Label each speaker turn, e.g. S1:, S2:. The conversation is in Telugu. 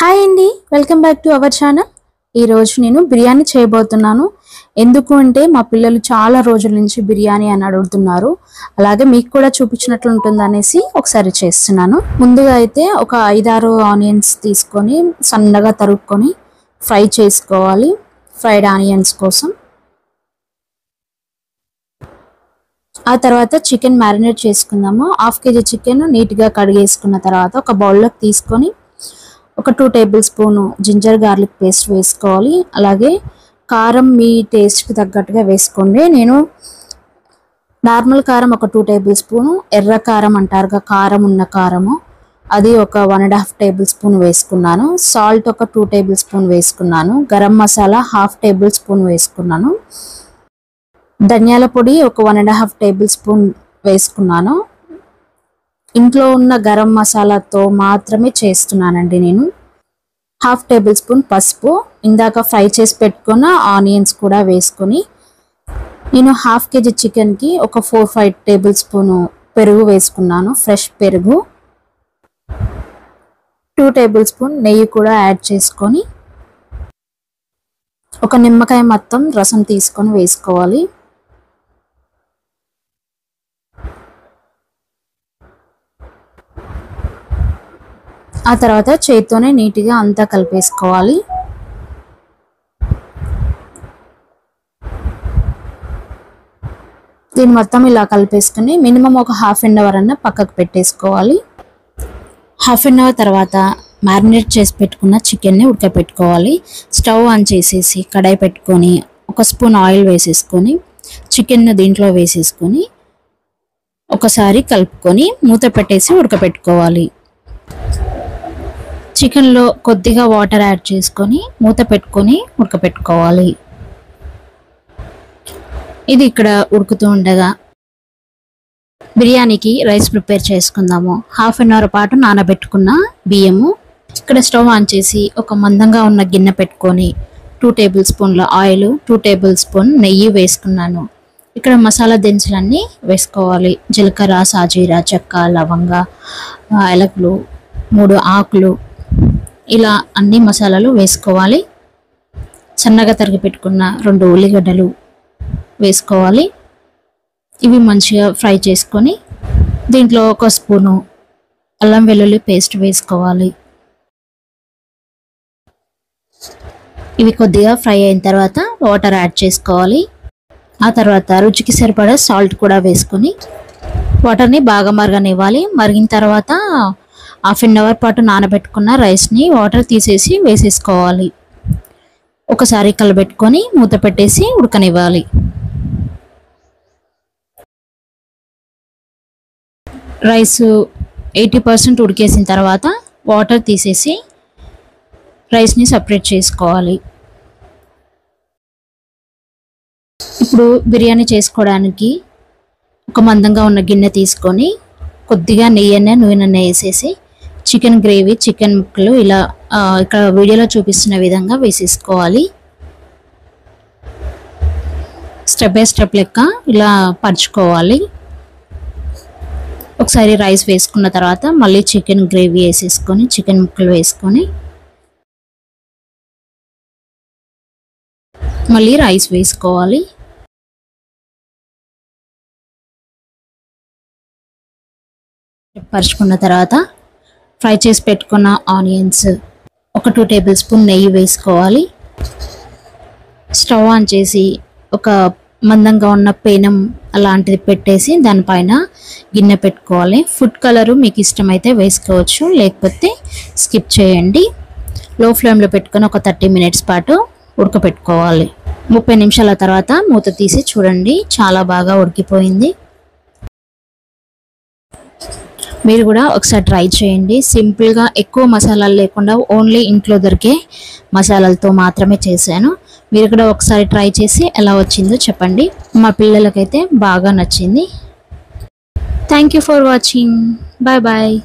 S1: హాయ్ అండి, welcome back to our channel. ఈరోజు నేను బిర్యానీ చేయబోతున్నాను. ఎందుకు అంటే మా పిల్లలు చాలా రోజుల నుంచి బిర్యానీ అని అడుగుతున్నారు. అలాగే మీకు కూడా చూపించినట్లు ఉంటుంది అనేసి ఒకసారి చేస్తున్నాను. ముందుగా అయితే ఒక 5-6 ఆనియన్స్ తీసుకొని సన్నగా తరుక్కొని ఫ్రై చేసుకోవాలి. ఫ్రైడ్ ఆనియన్స్ కోసం. ఆ తర్వాత చికెన్ మ్యారినేట్ చేసుకుందాము. 1/2 kg చికెన్ నీట్గా కడిగేసుకున్న తర్వాత ఒక బౌల్లోకి తీసుకొని ఒక 2 tablespoon ginger garlic paste వేసుకోవాలి. అలాగే కారం మీ టేస్ట్కి తగ్గట్టుగా వేసుకోండి. నేను నార్మల్ కారం ఒక 2 టేబుల్ స్పూన్, ఎర్ర కారం అంటారుగా కారం ఉన్న కారము అది ఒక 1.5 టేబుల్ స్పూన్ వేసుకున్నాను. సాల్ట్ ఒక 2 టేబుల్ స్పూన్ వేసుకున్నాను. గరం మసాలా 1/2 టేబుల్ స్పూన్ వేసుకున్నాను. ధనియాల పొడి ఒక 1.5 టేబుల్ స్పూన్ వేసుకున్నాను. ఇంట్లో ఉన్న గరం మసాలాతో మాత్రమే చేస్తున్నానండి నేను. 1/2 టేబుల్ స్పూన్ పసుపు, ఇందాక ఫ్రై చేసి పెట్టుకున్న ఆనియన్స్ కూడా వేసుకొని నేను 1/2 kg చికెన్కి ఒక 4-5 టేబుల్ స్పూన్ పెరుగు వేసుకున్నాను. ఫ్రెష్ పెరుగు. 2 టేబుల్ స్పూన్ నెయ్యి కూడా యాడ్ చేసుకొని ఒక నిమ్మకాయ మొత్తం రసం తీసుకొని వేసుకోవాలి. ఆ తర్వాత చేత్తోనే నీట్గా అంతా కలిపేసుకోవాలి. దీన్ని మొత్తం ఇలా కలిపేసుకుని మినిమం ఒక 1/2 అవర్ అన్న పక్కకు పెట్టేసుకోవాలి. 1/2 అవర్ తర్వాత మ్యారినేట్ చేసి పెట్టుకున్న చికెన్ని ఉడకపెట్టుకోవాలి. స్టవ్ ఆన్ చేసేసి కడాయి పెట్టుకొని 1 స్పూన్ ఆయిల్ వేసేసుకొని చికెన్ దీంట్లో వేసేసుకొని ఒకసారి కలుపుకొని మూత పెట్టేసి ఉడకపెట్టుకోవాలి. చికెన్లో కొద్దిగా వాటర్ యాడ్ చేసుకొని మూత పెట్టుకొని ఉడకపెట్టుకోవాలి. ఇది ఇక్కడ ఉడుకుతూ ఉండగా బిర్యానీకి రైస్ ప్రిపేర్ చేసుకుందాము. 1/2 అవర్ పాటు నానబెట్టుకున్న బియ్యము. ఇక్కడ స్టవ్ ఆన్ చేసి ఒక మందంగా ఉన్న గిన్నె పెట్టుకొని 2 టేబుల్ స్పూన్ల ఆయిల్, 2 టేబుల్ స్పూన్ నెయ్యి వేసుకున్నాను. ఇక్కడ మసాలా దినుసులన్నీ వేసుకోవాలి. జీలకర్ర, సాజీరా, చెక్క, లవంగ, యాలకులు, 3 ఆకులు, ఇలా అన్ని మసాలాలు వేసుకోవాలి. సన్నగా తరిగి పెట్టుకున్న 2 ఉల్లిగడ్డలు వేసుకోవాలి. ఇవి మంచిగా ఫ్రై చేసుకొని దీంట్లో 1 స్పూను అల్లం వెల్లుల్లి పేస్ట్ వేసుకోవాలి. ఇవి కొద్దిగా ఫ్రై అయిన తర్వాత వాటర్ యాడ్ చేసుకోవాలి. ఆ తర్వాత రుచికి సరిపడా సాల్ట్ కూడా వేసుకొని వాటర్ని బాగా మరగనివ్వాలి. మరిగిన తర్వాత 1/2 అవర్ పాటు నానబెట్టుకున్న రైస్ని వాటర్ తీసేసి వేసేసుకోవాలి. ఒకసారి కలబెట్టుకొని మూత పెట్టేసి ఉడకనివ్వాలి. రైస్ 80% ఉడికేసిన తర్వాత వాటర్ తీసేసి రైస్ని సపరేట్ చేసుకోవాలి. ఇప్పుడు బిర్యానీ చేసుకోవడానికి ఒక మందంగా ఉన్న గిన్నె తీసుకొని కొద్దిగా నూనె వేసేసి చికెన్ గ్రేవీ, చికెన్ ముక్కలు ఇలా ఇక్కడ వీడియోలో చూపిస్తున్న విధంగా వేసేసుకోవాలి. స్టెప్ బై స్టెప్ లెక్క ఇలా పరుచుకోవాలి. ఒకసారి రైస్ వేసుకున్న తర్వాత మళ్ళీ చికెన్ గ్రేవీ వేసేసుకొని చికెన్ ముక్కలు వేసుకొని మళ్ళీ రైస్ వేసుకోవాలి. పరుచుకున్న తర్వాత ఫ్రై చేసి పెట్టుకున్న ఆనియన్స్, ఒక 2 టేబుల్ స్పూన్ నెయ్యి వేసుకోవాలి. స్టవ్ ఆన్ చేసి ఒక మందంగా ఉన్న పేనం అలాంటిది పెట్టేసి దానిపైన గిన్నె పెట్టుకోవాలి. ఫుడ్ కలరు మీకు ఇష్టమైతే వేసుకోవచ్చు, లేకపోతే స్కిప్ చేయండి. లో ఫ్లేమ్లో పెట్టుకొని ఒక 30 మినిట్స్ పాటు ఉడకపెట్టుకోవాలి. 30 నిమిషాల తర్వాత మూత తీసి చూడండి, చాలా బాగా ఉడికిపోయింది. మీరు కూడా ఒకసారి ట్రై చేయండి. సింపుల్గా ఎక్కువ మసాలాలు లేకుండా ఓన్లీ ఇంట్లో దొరికే మసాలాలతో మాత్రమే చేశాను. మీరు కూడా ఒకసారి ట్రై చేసి ఎలా వచ్చిందో చెప్పండి. మా పిల్లలకైతే బాగా నచ్చింది. Thank you for watching. Bye bye.